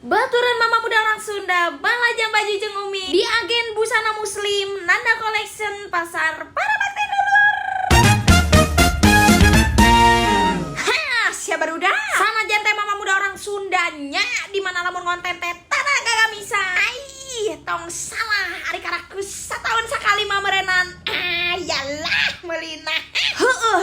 Baturan mama muda orang Sunda, balajang baju jeung umi di agen busana muslim Nanda Collection Pasar Parabakti Dulur. Ha, siapa barudak? Sana jantai mama muda orang Sundanya di mana lamun konten teh tanah gak bisa. Ai, tong salah ari karaku setahun sekali mamerenan. Yalah melina.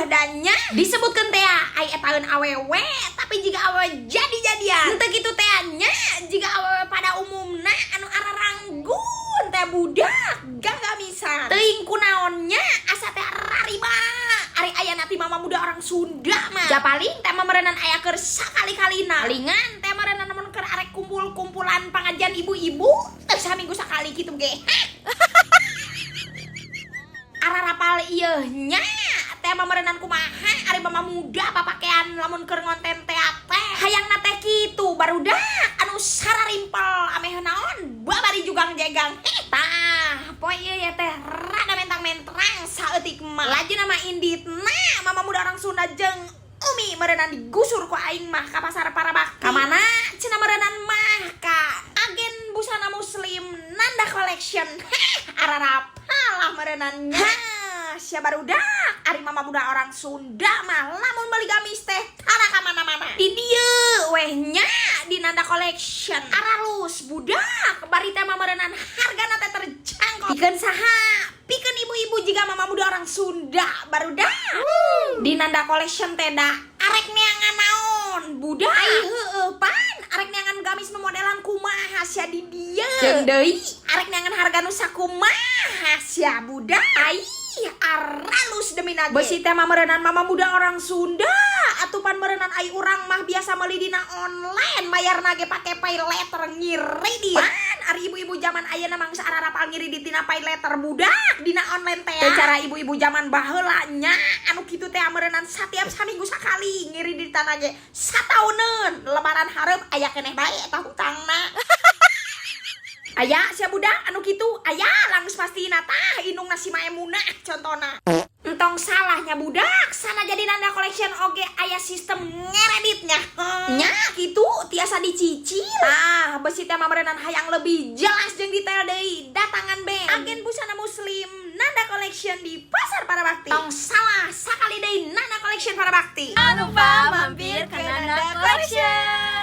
Danya disebutkan teh ai etaeun awewe tapi jika awewe jadi-jadian henteu kitu teh nya jika awewe pada umumna anu araranggun teh budak gak bisa teuing kunaonnya asa teh rariba ari ayana ti mama muda orang Sunda mah paling teh mamerenan aya keur sakali-kalina palingan teh mamerenan namun keur arek kumpul-kumpulan pangajian ibu-ibu teu saminggu sakali kitu ge ararapal ieu nya teh mamerenan kumaha ari mama muda papakean lamun keur ngonten teh hayangna teh kitu barudak anu sararimpel ameh naon babari jugang jegang tah poe ieu ya teh rada mentang-mentang saeutik mah lajeng nama inditna mama muda orang Sunda jeung umi meureunan digusur ku aing mah ka pasar Parabakti ka mana cenah meureunan mah ka agen busana muslim Nanda Collection ararapal lah meureunan siapa barudak ari mama muda orang Sunda mah lamun beli gamis teh tara ka mana-mana di dieu weh nya di Nanda Collection aralus budak bari teh mamerenan hargana teh terjangkau pikeun saha pikeun ibu-ibu jiga mama muda orang Sunda barudak di Nanda Collection teh da arek neangan naon budak ai heueuh pan arek neangan gamis nu modelan kumaha sia di dieu jeung deui arek neangan harga nu sakumaha sia budak ai aralus demi nage besi teh mamerenan mama muda orang Sunda atupan merenan ai urang mah biasa meuli dina online mayar nage pake pay letter ngiri di pan ari ibu-ibu zaman ayeuna mangsa ararapal ngiri di tina pay letter budak dina online teh cara ibu-ibu zaman baheula nya anu kitu teh merenan satiap saminggu sakali ngiri di tanah ge satauneun lebaran hareup aya keneh bae eta hutangna aya sia budak anu kitu aya langsung pastina tah indung nasi maemunah contona entong salahnya budak sana jadi Nanda Collection oge aya sistem ngereditnya nya kitu tiasa dicicil besi teh mamerenan hayang lebih jelas jeung detail deui datangan be agen busana muslim Nanda Collection di pasar Parabakti tong salah sakali deui Nanda Collection Parabakti Jangan lupa mampir ke Nanda Collection.